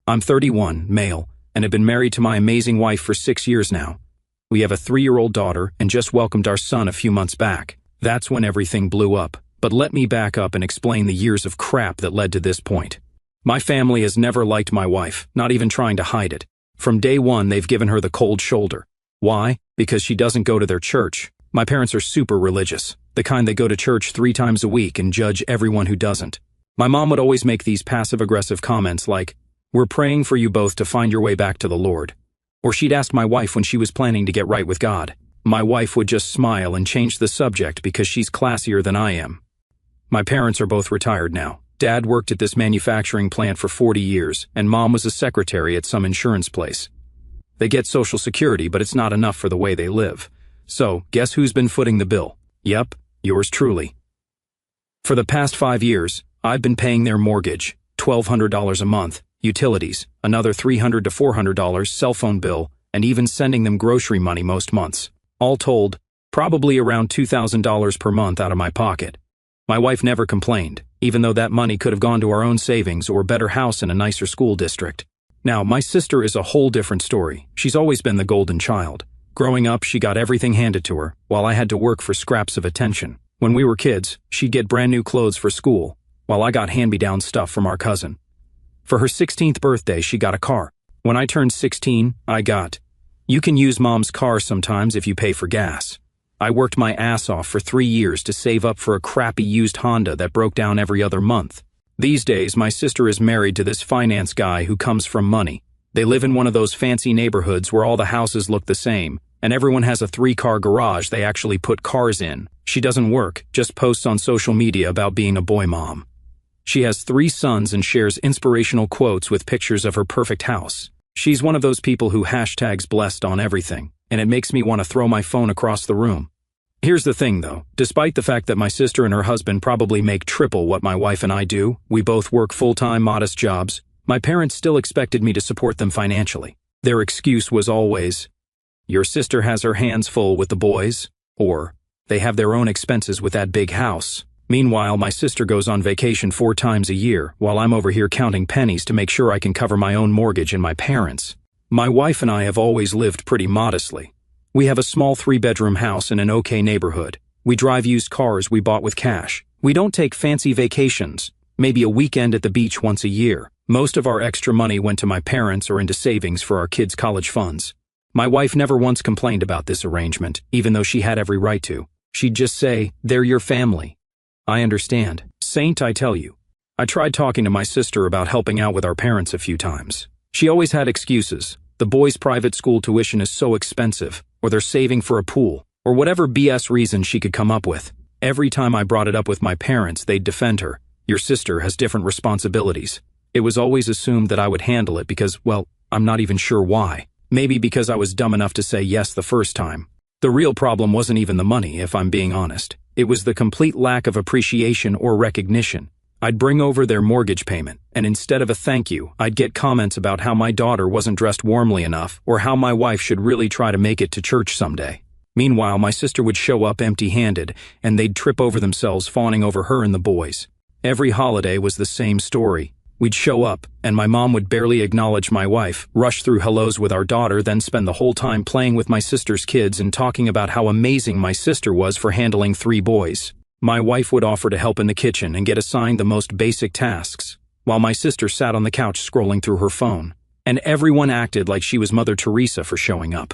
I'm 31, male, and have been married to my amazing wife for 6 years now. We have a 3-year-old daughter and just welcomed our son a few months back. That's when everything blew up. But let me back up and explain the years of crap that led to this point. My family has never liked my wife, not even trying to hide it. From day one, they've given her the cold shoulder. Why? Because she doesn't go to their church. My parents are super religious, the kind that go to church 3 times a week and judge everyone who doesn't. My mom would always make these passive-aggressive comments like, "We're praying for you both to find your way back to the Lord." Or she'd ask my wife when she was planning to get right with God. My wife would just smile and change the subject because she's classier than I am. My parents are both retired now. Dad worked at this manufacturing plant for 40 years, and Mom was a secretary at some insurance place. They get Social Security, but it's not enough for the way they live. So, guess who's been footing the bill? Yep, yours truly. For the past 5 years, I've been paying their mortgage, $1,200 a month, utilities, another $300 to $400 cell phone bill, and even sending them grocery money most months. All told, probably around $2,000 per month out of my pocket. My wife never complained, even though that money could have gone to our own savings or a better house in a nicer school district. Now, my sister is a whole different story. She's always been the golden child. Growing up, she got everything handed to her, while I had to work for scraps of attention. When we were kids, she'd get brand new clothes for school, while I got hand-me-down stuff from our cousin. For her 16th birthday, she got a car. When I turned 16, I got, "You can use Mom's car sometimes if you pay for gas." I worked my ass off for 3 years to save up for a crappy used Honda that broke down every other month. These days, my sister is married to this finance guy who comes from money. They live in one of those fancy neighborhoods where all the houses look the same, and everyone has a 3-car garage they actually put cars in. She doesn't work, just posts on social media about being a boy mom. She has 3 sons and shares inspirational quotes with pictures of her perfect house. She's one of those people who hashtags blessed on everything, and it makes me want to throw my phone across the room. Here's the thing though, despite the fact that my sister and her husband probably make triple what my wife and I do, we both work full-time modest jobs, my parents still expected me to support them financially. Their excuse was always, "Your sister has her hands full with the boys," or, "They have their own expenses with that big house." Meanwhile, my sister goes on vacation 4 times a year, while I'm over here counting pennies to make sure I can cover my own mortgage and my parents'. My wife and I have always lived pretty modestly. We have a small 3-bedroom house in an okay neighborhood. We drive used cars we bought with cash. We don't take fancy vacations, maybe a weekend at the beach once a year. Most of our extra money went to my parents or into savings for our kids' college funds. My wife never once complained about this arrangement, even though she had every right to. She'd just say, "They're your family." I understand. Saint, I tell you. I tried talking to my sister about helping out with our parents a few times. She always had excuses. The boys' private school tuition is so expensive, or they're saving for a pool, or whatever BS reason she could come up with. Every time I brought it up with my parents, they'd defend her. "Your sister has different responsibilities." It was always assumed that I would handle it because, well, I'm not even sure why. Maybe because I was dumb enough to say yes the first time. The real problem wasn't even the money, if I'm being honest. It was the complete lack of appreciation or recognition. I'd bring over their mortgage payment, and instead of a thank you, I'd get comments about how my daughter wasn't dressed warmly enough or how my wife should really try to make it to church someday. Meanwhile, my sister would show up empty-handed, and they'd trip over themselves fawning over her and the boys. Every holiday was the same story. We'd show up, and my mom would barely acknowledge my wife, rush through hellos with our daughter, then spend the whole time playing with my sister's kids and talking about how amazing my sister was for handling 3 boys. My wife would offer to help in the kitchen and get assigned the most basic tasks, while my sister sat on the couch scrolling through her phone. And everyone acted like she was Mother Teresa for showing up.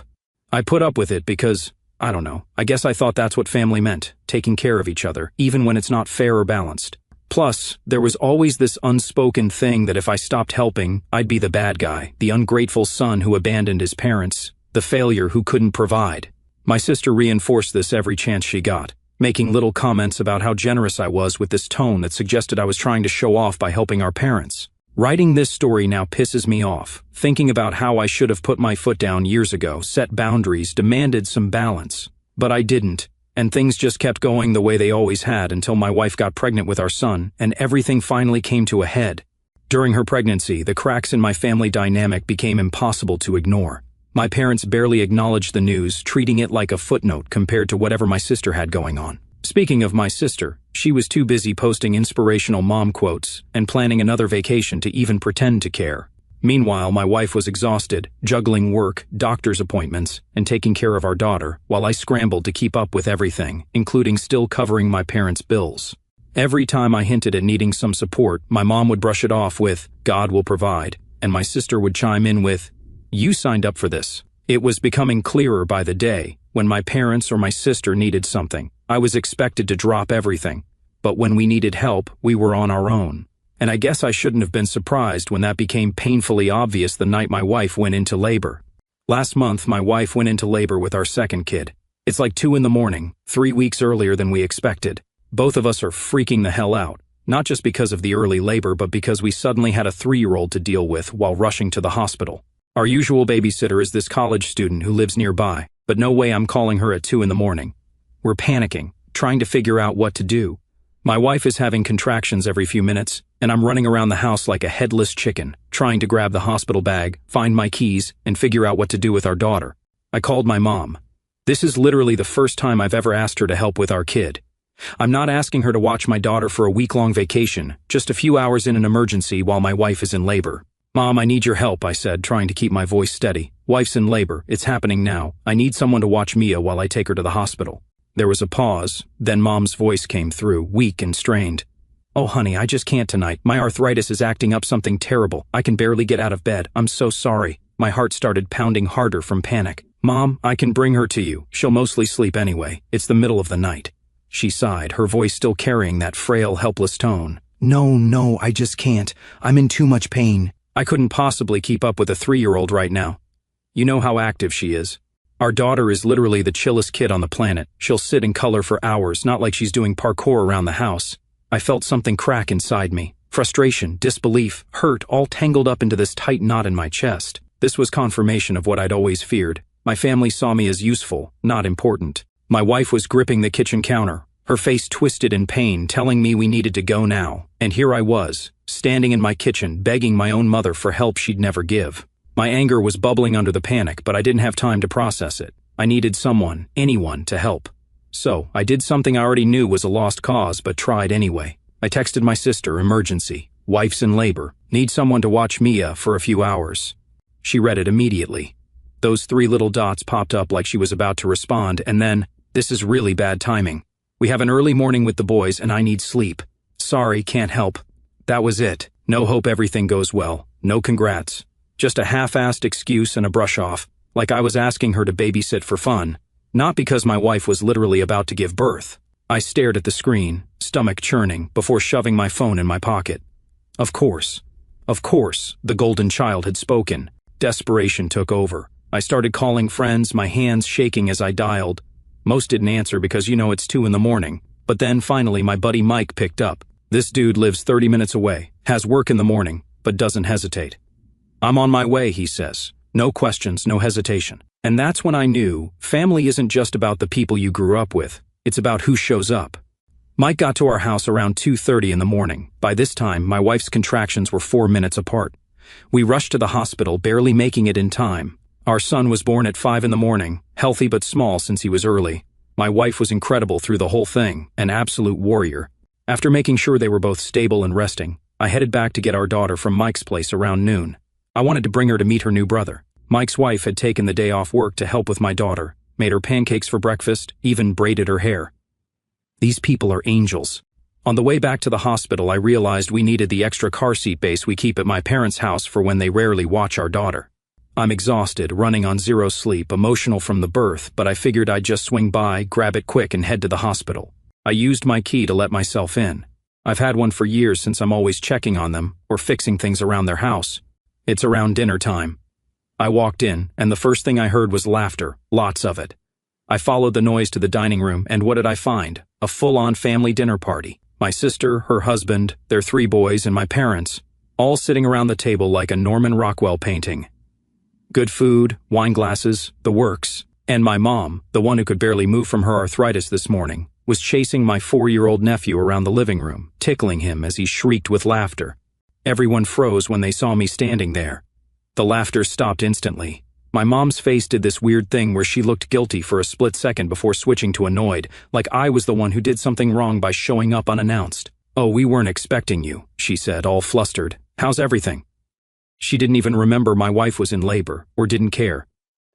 I put up with it because, I don't know, I guess I thought that's what family meant, taking care of each other, even when it's not fair or balanced. Plus, there was always this unspoken thing that if I stopped helping, I'd be the bad guy, the ungrateful son who abandoned his parents, the failure who couldn't provide. My sister reinforced this every chance she got, making little comments about how generous I was with this tone that suggested I was trying to show off by helping our parents. Writing this story now pisses me off, thinking about how I should have put my foot down years ago, set boundaries, demanded some balance. But I didn't. And things just kept going the way they always had until my wife got pregnant with our son, and everything finally came to a head. During her pregnancy, the cracks in my family dynamic became impossible to ignore. My parents barely acknowledged the news, treating it like a footnote compared to whatever my sister had going on. Speaking of my sister, she was too busy posting inspirational mom quotes and planning another vacation to even pretend to care. Meanwhile, my wife was exhausted, juggling work, doctor's appointments, and taking care of our daughter, while I scrambled to keep up with everything, including still covering my parents' bills. Every time I hinted at needing some support, my mom would brush it off with, "God will provide," and my sister would chime in with, "You signed up for this." It was becoming clearer by the day. When my parents or my sister needed something, I was expected to drop everything. But when we needed help, we were on our own. And I guess I shouldn't have been surprised when that became painfully obvious the night my wife went into labor. Last month, my wife went into labor with our second kid. It's like 2 a.m, 3 weeks earlier than we expected. Both of us are freaking the hell out, not just because of the early labor, but because we suddenly had a 3-year-old to deal with while rushing to the hospital. Our usual babysitter is this college student who lives nearby, but no way I'm calling her at 2 a.m. We're panicking, trying to figure out what to do. My wife is having contractions every few minutes, and I'm running around the house like a headless chicken, trying to grab the hospital bag, find my keys, and figure out what to do with our daughter. I called my mom. This is literally the first time I've ever asked her to help with our kid. I'm not asking her to watch my daughter for a week-long vacation, just a few hours in an emergency while my wife is in labor. "Mom, I need your help," I said, trying to keep my voice steady. "Wife's in labor. It's happening now. I need someone to watch Mia while I take her to the hospital." There was a pause, then Mom's voice came through, weak and strained. "Oh, honey, I just can't tonight. My arthritis is acting up something terrible. I can barely get out of bed. I'm so sorry." My heart started pounding harder from panic. "Mom, I can bring her to you. She'll mostly sleep anyway. It's the middle of the night." She sighed, her voice still carrying that frail, helpless tone. No, I just can't. I'm in too much pain." I couldn't possibly keep up with a 3-year-old right now. You know how active she is. Our daughter is literally the chillest kid on the planet. She'll sit and color for hours, not like she's doing parkour around the house. I felt something crack inside me. Frustration, disbelief, hurt, all tangled up into this tight knot in my chest. This was confirmation of what I'd always feared. My family saw me as useful, not important. My wife was gripping the kitchen counter, her face twisted in pain, telling me we needed to go now. And here I was, standing in my kitchen, begging my own mother for help she'd never give. My anger was bubbling under the panic, but I didn't have time to process it. I needed someone, anyone, to help. So, I did something I already knew was a lost cause, but tried anyway. I texted my sister, "Emergency. Wife's in labor. Need someone to watch Mia for a few hours." She read it immediately. Those 3 little dots popped up like she was about to respond, and then, "This is really bad timing. We have an early morning with the boys and I need sleep. Sorry, can't help." That was it. No hope everything goes well. No congrats. Just a half-assed excuse and a brush-off, like I was asking her to babysit for fun, not because my wife was literally about to give birth. I stared at the screen, stomach churning, before shoving my phone in my pocket. Of course, the golden child had spoken. Desperation took over. I started calling friends, my hands shaking as I dialed. Most didn't answer because it's 2 a.m, but then finally my buddy Mike picked up. This dude lives 30 minutes away, has work in the morning, but doesn't hesitate. "I'm on my way," he says. No questions, no hesitation. And that's when I knew family isn't just about the people you grew up with. It's about who shows up. Mike got to our house around 2:30 in the morning. By this time, my wife's contractions were 4 minutes apart. We rushed to the hospital, barely making it in time. Our son was born at 5 in the morning, healthy but small since he was early. My wife was incredible through the whole thing, an absolute warrior. After making sure they were both stable and resting, I headed back to get our daughter from Mike's place around noon. I wanted to bring her to meet her new brother. Mike's wife had taken the day off work to help with my daughter, made her pancakes for breakfast, even braided her hair. These people are angels. On the way back to the hospital, I realized we needed the extra car seat base we keep at my parents' house for when they rarely watch our daughter. I'm exhausted, running on 0 sleep, emotional from the birth, but I figured I'd just swing by, grab it quick, and head to the hospital. I used my key to let myself in. I've had one for years since I'm always checking on them or fixing things around their house. It's around dinner time. I walked in, and the first thing I heard was laughter, lots of it. I followed the noise to the dining room, and what did I find? A full-on family dinner party. My sister, her husband, their 3 boys, and my parents, all sitting around the table like a Norman Rockwell painting. Good food, wine glasses, the works. And my mom, the one who could barely move from her arthritis this morning, was chasing my 4-year-old nephew around the living room, tickling him as he shrieked with laughter. Everyone froze when they saw me standing there. The laughter stopped instantly. My mom's face did this weird thing where she looked guilty for a split second before switching to annoyed, like I was the one who did something wrong by showing up unannounced. "Oh, we weren't expecting you," she said, all flustered. "How's everything?" She didn't even remember my wife was in labor, or didn't care.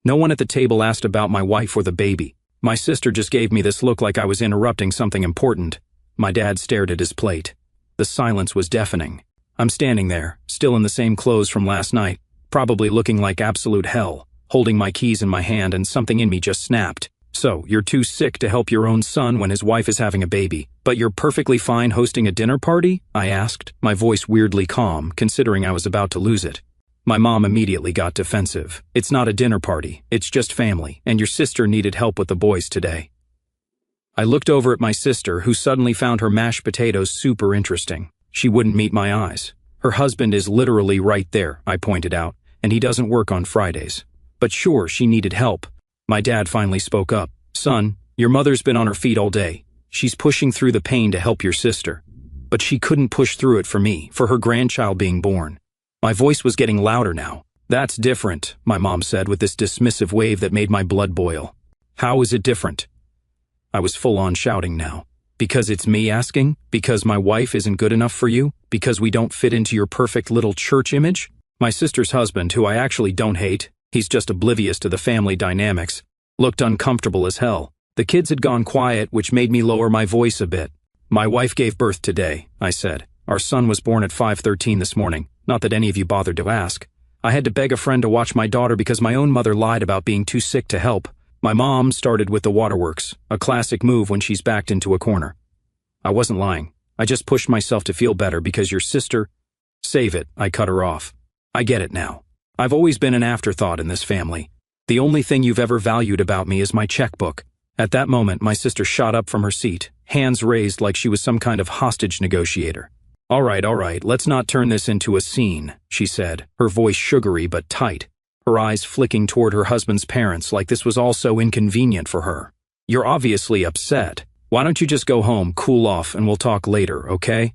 No one at the table asked about my wife or the baby. My sister just gave me this look like I was interrupting something important. My dad stared at his plate. The silence was deafening. I'm standing there, still in the same clothes from last night, probably looking like absolute hell, holding my keys in my hand, and something in me just snapped. So, you're too sick to help your own son when his wife is having a baby, but you're perfectly fine hosting a dinner party? I asked, my voice weirdly calm, considering I was about to lose it. My mom immediately got defensive. It's not a dinner party, it's just family, and your sister needed help with the boys today. I looked over at my sister, who suddenly found her mashed potatoes super interesting. She wouldn't meet my eyes. Her husband is literally right there, I pointed out, and he doesn't work on Fridays. But sure, she needed help. My dad finally spoke up. Son, your mother's been on her feet all day. She's pushing through the pain to help your sister. But she couldn't push through it for me, for her grandchild being born. My voice was getting louder now. That's different, my mom said with this dismissive wave that made my blood boil. How is it different? I was full on shouting now. Because it's me asking? Because my wife isn't good enough for you? Because we don't fit into your perfect little church image? My sister's husband, who I actually don't hate, he's just oblivious to the family dynamics, looked uncomfortable as hell. The kids had gone quiet, which made me lower my voice a bit. My wife gave birth today, I said. Our son was born at 5:13 this morning. Not that any of you bothered to ask. I had to beg a friend to watch my daughter because my own mother lied about being too sick to help. My mom started with the waterworks, a classic move when she's backed into a corner. I wasn't lying. I just pushed myself to feel better because your sister... Save it, I cut her off. I get it now. I've always been an afterthought in this family. The only thing you've ever valued about me is my checkbook. At that moment, my sister shot up from her seat, hands raised like she was some kind of hostage negotiator. All right, let's not turn this into a scene, she said, her voice sugary but tight, her eyes flicking toward her husband's parents like this was all so inconvenient for her. You're obviously upset. Why don't you just go home, cool off, and we'll talk later, okay?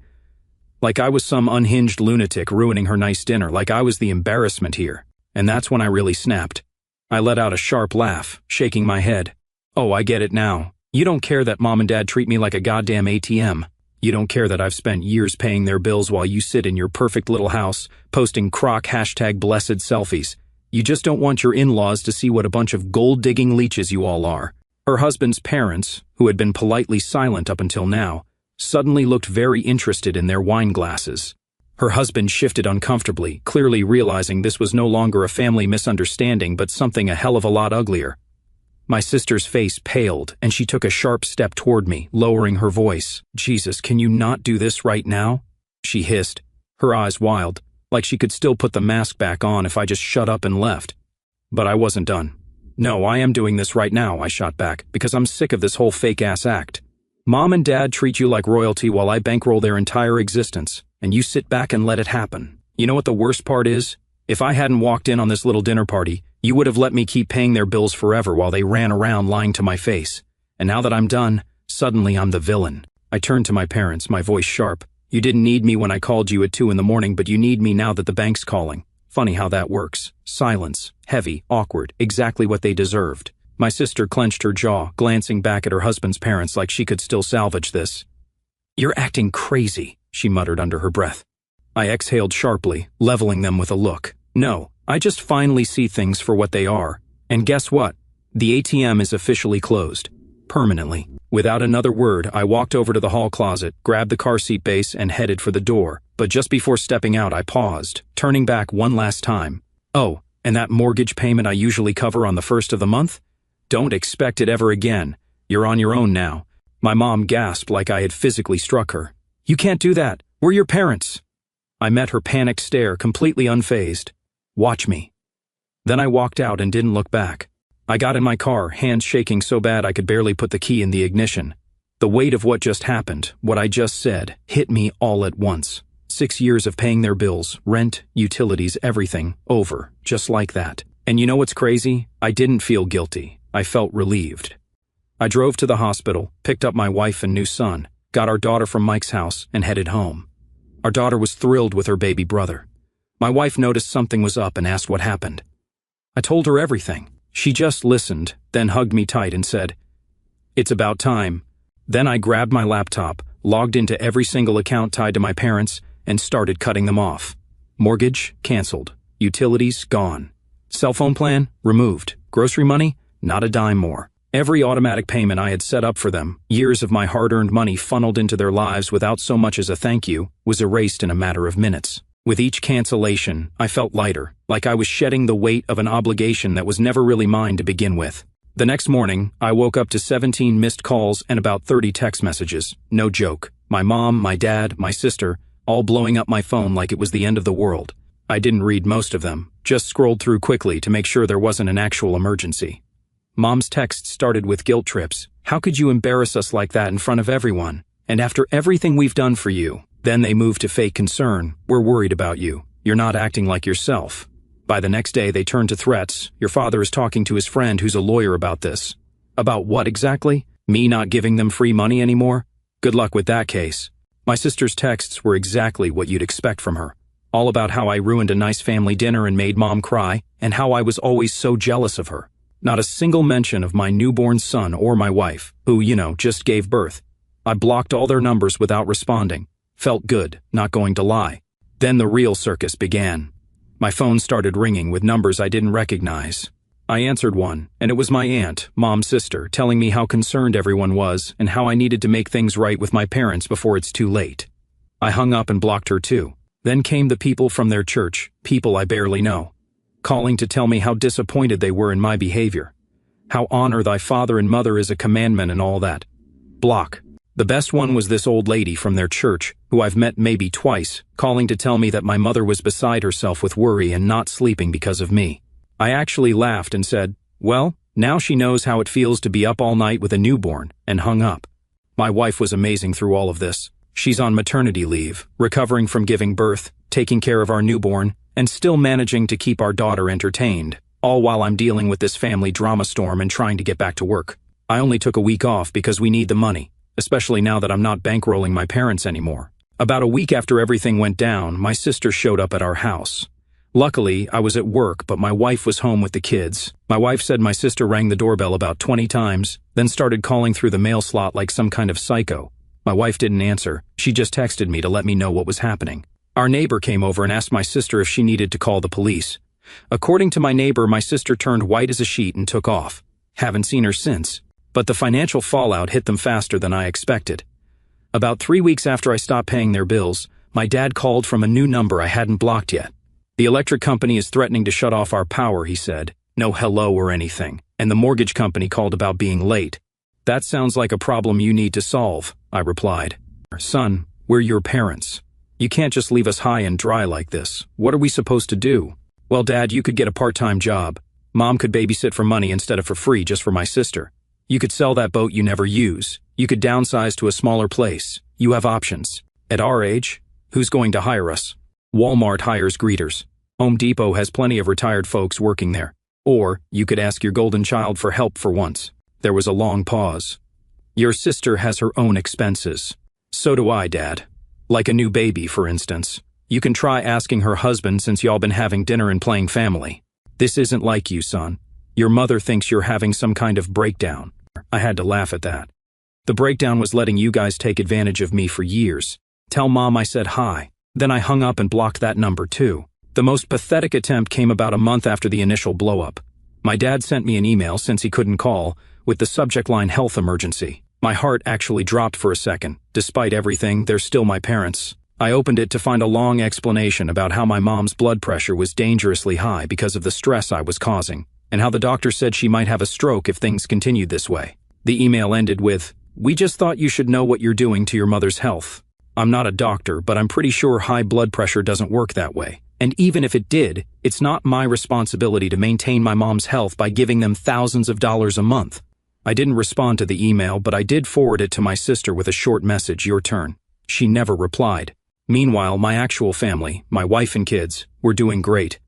Like I was some unhinged lunatic ruining her nice dinner, like I was the embarrassment here. And that's when I really snapped. I let out a sharp laugh, shaking my head. Oh, I get it now. You don't care that mom and dad treat me like a goddamn ATM. You don't care that I've spent years paying their bills while you sit in your perfect little house, posting crock #blessed selfies. You just don't want your in-laws to see what a bunch of gold-digging leeches you all are. Her husband's parents, who had been politely silent up until now, suddenly looked very interested in their wine glasses. Her husband shifted uncomfortably, clearly realizing this was no longer a family misunderstanding but something a hell of a lot uglier. My sister's face paled, and she took a sharp step toward me, lowering her voice. Jesus, can you not do this right now? She hissed, her eyes wild, like she could still put the mask back on if I just shut up and left. But I wasn't done. No, I am doing this right now, I shot back, because I'm sick of this whole fake-ass act. Mom and dad treat you like royalty while I bankroll their entire existence, and you sit back and let it happen. You know what the worst part is? If I hadn't walked in on this little dinner party, you would have let me keep paying their bills forever while they ran around lying to my face. And now that I'm done, suddenly I'm the villain. I turned to my parents, my voice sharp. You didn't need me when I called you at 2 in the morning, but you need me now that the bank's calling. Funny how that works. Silence. Heavy. Awkward. Exactly what they deserved. My sister clenched her jaw, glancing back at her husband's parents like she could still salvage this. You're acting crazy, she muttered under her breath. I exhaled sharply, leveling them with a look. No, I just finally see things for what they are. And guess what? The ATM is officially closed. Permanently. Without another word, I walked over to the hall closet, grabbed the car seat base, and headed for the door. But just before stepping out, I paused, turning back one last time. Oh, and that mortgage payment I usually cover on the 1st of the month? Don't expect it ever again. You're on your own now. My mom gasped like I had physically struck her. You can't do that. We're your parents. I met her panicked stare, completely unfazed. Watch me. Then I walked out and didn't look back. I got in my car, hands shaking so bad I could barely put the key in the ignition. The weight of what just happened, what I just said, hit me all at once. 6 years of paying their bills, rent, utilities, everything, over, just like that. And you know what's crazy? I didn't feel guilty. I felt relieved. I drove to the hospital, picked up my wife and new son, got our daughter from Mike's house, and headed home. Our daughter was thrilled with her baby brother. My wife noticed something was up and asked what happened. I told her everything. She just listened, then hugged me tight and said, "It's about time." Then I grabbed my laptop, logged into every single account tied to my parents, and started cutting them off. Mortgage, canceled. Utilities, gone. Cell phone plan, removed. Grocery money, not a dime more. Every automatic payment I had set up for them, years of my hard-earned money funneled into their lives without so much as a thank you, was erased in a matter of minutes. With each cancellation, I felt lighter, like I was shedding the weight of an obligation that was never really mine to begin with. The next morning, I woke up to 17 missed calls and about 30 text messages. No joke. My mom, my dad, my sister, all blowing up my phone like it was the end of the world. I didn't read most of them, just scrolled through quickly to make sure there wasn't an actual emergency. Mom's texts started with guilt trips. How could you embarrass us like that in front of everyone? And after everything we've done for you. Then they moved to fake concern. We're worried about you. You're not acting like yourself. By the next day, they turned to threats. Your father is talking to his friend who's a lawyer about this. About what exactly? Me not giving them free money anymore? Good luck with that case. My sister's texts were exactly what you'd expect from her. All about how I ruined a nice family dinner and made mom cry, and how I was always so jealous of her. Not a single mention of my newborn son or my wife, who, just gave birth. I blocked all their numbers without responding. Felt good, not going to lie. Then the real circus began. My phone started ringing with numbers I didn't recognize. I answered one, and it was my aunt, mom's sister, telling me how concerned everyone was and how I needed to make things right with my parents before it's too late. I hung up and blocked her too. Then came the people from their church, people I barely know, calling to tell me how disappointed they were in my behavior. How honor thy father and mother is a commandment and all that. Block. The best one was this old lady from their church, who I've met maybe twice, calling to tell me that my mother was beside herself with worry and not sleeping because of me. I actually laughed and said, well, now she knows how it feels to be up all night with a newborn, and hung up. My wife was amazing through all of this. She's on maternity leave, recovering from giving birth, taking care of our newborn, and still managing to keep our daughter entertained, all while I'm dealing with this family drama storm and trying to get back to work. I only took a week off because we need the money, especially now that I'm not bankrolling my parents anymore. About a week after everything went down, my sister showed up at our house. Luckily, I was at work, but my wife was home with the kids. My wife said my sister rang the doorbell about 20 times, then started calling through the mail slot like some kind of psycho. My wife didn't answer. She just texted me to let me know what was happening. Our neighbor came over and asked my sister if she needed to call the police. According to my neighbor, my sister turned white as a sheet and took off. Haven't seen her since. But the financial fallout hit them faster than I expected. About 3 weeks after I stopped paying their bills, my dad called from a new number I hadn't blocked yet. The electric company is threatening to shut off our power, he said. No hello or anything. And the mortgage company called about being late. That sounds like a problem you need to solve, I replied. Son, we're your parents. You can't just leave us high and dry like this. What are we supposed to do? Well, Dad, you could get a part-time job. Mom could babysit for money instead of for free just for my sister. You could sell that boat you never use. You could downsize to a smaller place. You have options. At our age, who's going to hire us? Walmart hires greeters. Home Depot has plenty of retired folks working there. Or you could ask your golden child for help for once. There was a long pause. Your sister has her own expenses. So do I, Dad. Like a new baby, for instance. You can try asking her husband since y'all been having dinner and playing family. This isn't like you, son. Your mother thinks you're having some kind of breakdown. I had to laugh at that. The breakdown was letting you guys take advantage of me for years. Tell Mom I said hi. Then I hung up and blocked that number too. The most pathetic attempt came about a month after the initial blow-up. My dad sent me an email since he couldn't call, with the subject line health emergency. My heart actually dropped for a second. Despite everything, they're still my parents. I opened it to find a long explanation about how my mom's blood pressure was dangerously high because of the stress I was causing, and how the doctor said she might have a stroke if things continued this way. The email ended with, "We just thought you should know what you're doing to your mother's health. I'm not a doctor, but I'm pretty sure high blood pressure doesn't work that way. And even if it did, it's not my responsibility to maintain my mom's health by giving them thousands of dollars a month." I didn't respond to the email, but I did forward it to my sister with a short message, "Your turn." She never replied. Meanwhile, my actual family, my wife and kids, were doing great.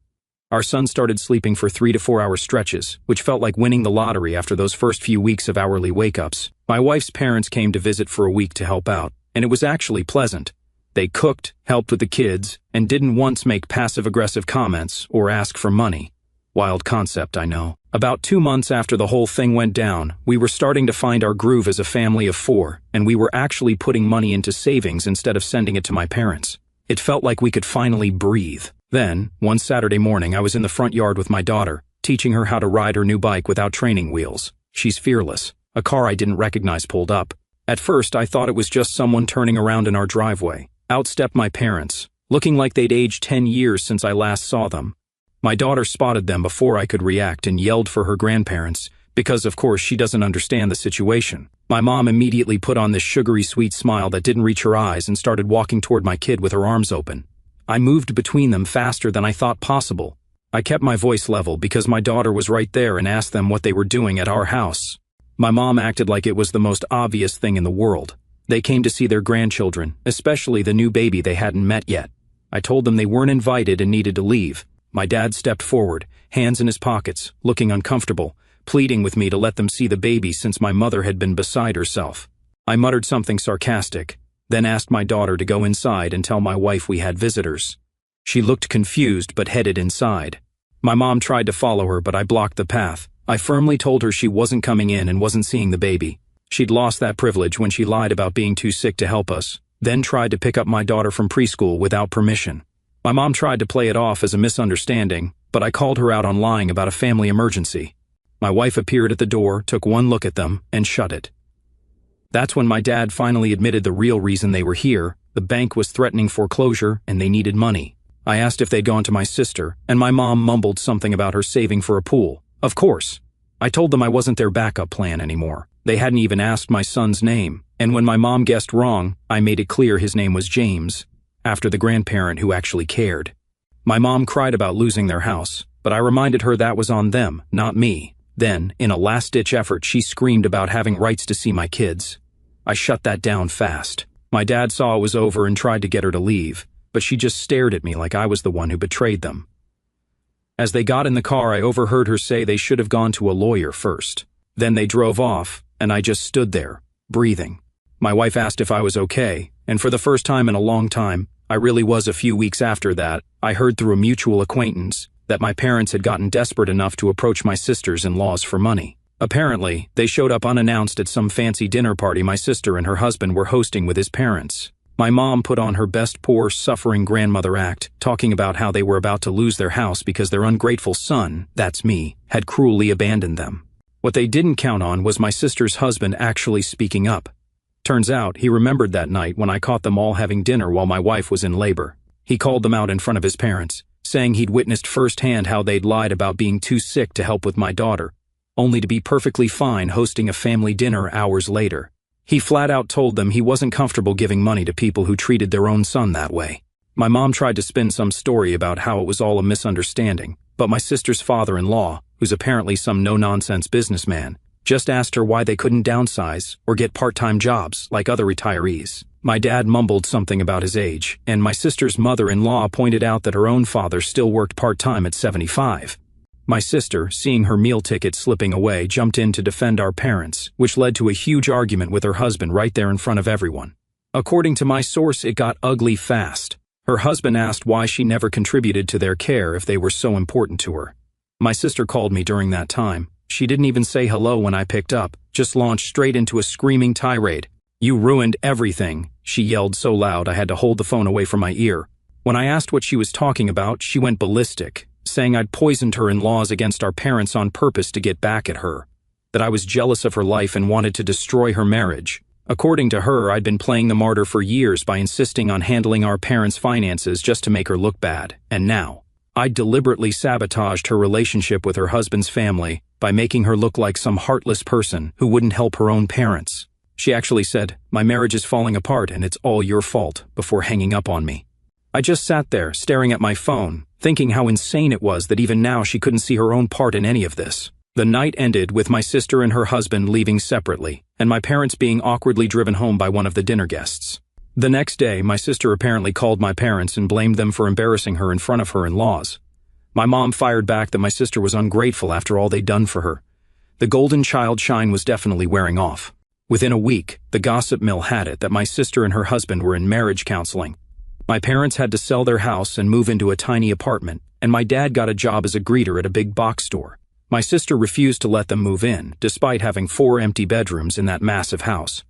Our son started sleeping for 3 to 4 hour stretches, which felt like winning the lottery after those first few weeks of hourly wake-ups. My wife's parents came to visit for a week to help out, and it was actually pleasant. They cooked, helped with the kids, and didn't once make passive-aggressive comments or ask for money. Wild concept, I know. About 2 months after the whole thing went down, we were starting to find our groove as a family of 4, and we were actually putting money into savings instead of sending it to my parents. It felt like we could finally breathe. Then, one Saturday morning, I was in the front yard with my daughter, teaching her how to ride her new bike without training wheels. She's fearless. A car I didn't recognize pulled up. At first, I thought it was just someone turning around in our driveway. Out stepped my parents, looking like they'd aged 10 years since I last saw them. My daughter spotted them before I could react and yelled for her grandparents, because of course she doesn't understand the situation. My mom immediately put on this sugary sweet smile that didn't reach her eyes and started walking toward my kid with her arms open. I moved between them faster than I thought possible. I kept my voice level because my daughter was right there and asked them what they were doing at our house. My mom acted like it was the most obvious thing in the world. They came to see their grandchildren, especially the new baby they hadn't met yet. I told them they weren't invited and needed to leave. My dad stepped forward, hands in his pockets, looking uncomfortable, pleading with me to let them see the baby since my mother had been beside herself. I muttered something sarcastic, then asked my daughter to go inside and tell my wife we had visitors. She looked confused but headed inside. My mom tried to follow her, but I blocked the path. I firmly told her she wasn't coming in and wasn't seeing the baby. She'd lost that privilege when she lied about being too sick to help us, then tried to pick up my daughter from preschool without permission. My mom tried to play it off as a misunderstanding, but I called her out on lying about a family emergency. My wife appeared at the door, took one look at them, and shut it. That's when my dad finally admitted the real reason they were here. The bank was threatening foreclosure and they needed money. I asked if they'd gone to my sister, and my mom mumbled something about her saving for a pool. Of course. I told them I wasn't their backup plan anymore. They hadn't even asked my son's name, and when my mom guessed wrong, I made it clear his name was James, after the grandparent who actually cared. My mom cried about losing their house, but I reminded her that was on them, not me. Then, in a last-ditch effort, she screamed about having rights to see my kids. I shut that down fast. My dad saw it was over and tried to get her to leave, but she just stared at me like I was the one who betrayed them. As they got in the car, I overheard her say they should have gone to a lawyer first. Then they drove off, and I just stood there, breathing. My wife asked if I was okay, and for the first time in a long time, I really was. A few weeks after that, I heard through a mutual acquaintance that my parents had gotten desperate enough to approach my sisters-in-laws for money. Apparently, they showed up unannounced at some fancy dinner party my sister and her husband were hosting with his parents. My mom put on her best poor, suffering grandmother act, talking about how they were about to lose their house because their ungrateful son, that's me, had cruelly abandoned them. What they didn't count on was my sister's husband actually speaking up. Turns out, he remembered that night when I caught them all having dinner while my wife was in labor. He called them out in front of his parents, saying he'd witnessed firsthand how they'd lied about being too sick to help with my daughter, only to be perfectly fine hosting a family dinner hours later. He flat out told them he wasn't comfortable giving money to people who treated their own son that way. My mom tried to spin some story about how it was all a misunderstanding, but my sister's father-in-law, who's apparently some no-nonsense businessman, just asked her why they couldn't downsize or get part-time jobs like other retirees. My dad mumbled something about his age, and my sister's mother-in-law pointed out that her own father still worked part-time at 75. My sister, seeing her meal ticket slipping away, jumped in to defend our parents, which led to a huge argument with her husband right there in front of everyone. According to my source, it got ugly fast. Her husband asked why she never contributed to their care if they were so important to her. My sister called me during that time. She didn't even say hello when I picked up, just launched straight into a screaming tirade. "You ruined everything," she yelled so loud I had to hold the phone away from my ear. When I asked what she was talking about, she went ballistic, saying I'd poisoned her in-laws against our parents on purpose to get back at her, that I was jealous of her life and wanted to destroy her marriage. According to her, I'd been playing the martyr for years by insisting on handling our parents' finances just to make her look bad, and now I'd deliberately sabotaged her relationship with her husband's family by making her look like some heartless person who wouldn't help her own parents. She actually said, "My marriage is falling apart and it's all your fault," before hanging up on me. I just sat there, staring at my phone, thinking how insane it was that even now she couldn't see her own part in any of this. The night ended with my sister and her husband leaving separately, and my parents being awkwardly driven home by one of the dinner guests. The next day, my sister apparently called my parents and blamed them for embarrassing her in front of her in-laws. My mom fired back that my sister was ungrateful after all they'd done for her. The golden child shine was definitely wearing off. Within a week, the gossip mill had it that my sister and her husband were in marriage counseling. My parents had to sell their house and move into a tiny apartment, and my dad got a job as a greeter at a big box store. My sister refused to let them move in, despite having 4 empty bedrooms in that massive house.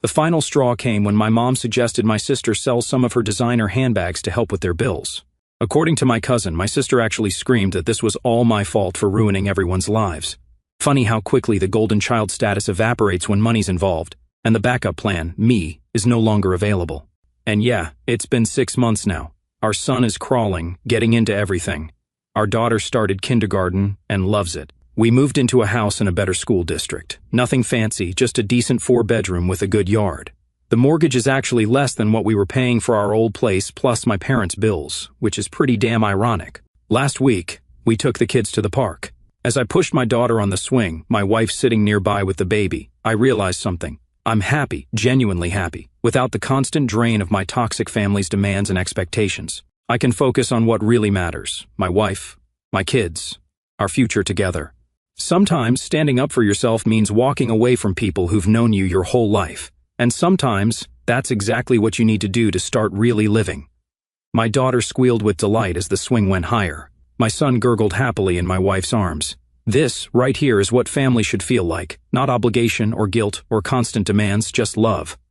The final straw came when my mom suggested my sister sell some of her designer handbags to help with their bills. According to my cousin, my sister actually screamed that this was all my fault for ruining everyone's lives. Funny how quickly the golden child status evaporates when money's involved, and the backup plan, me, is no longer available. And yeah, it's been 6 months now. Our son is crawling, getting into everything. Our daughter started kindergarten and loves it. We moved into a house in a better school district. Nothing fancy, just a decent 4-bedroom with a good yard. The mortgage is actually less than what we were paying for our old place plus my parents' bills, which is pretty damn ironic. Last week, we took the kids to the park. As I pushed my daughter on the swing, my wife sitting nearby with the baby, I realized something. I'm happy, genuinely happy, without the constant drain of my toxic family's demands and expectations. I can focus on what really matters: my wife, my kids, our future together. Sometimes standing up for yourself means walking away from people who've known you your whole life. And sometimes that's exactly what you need to do to start really living. My daughter squealed with delight as the swing went higher. My son gurgled happily in my wife's arms. This, right here, is what family should feel like. Not obligation or guilt or constant demands, just love.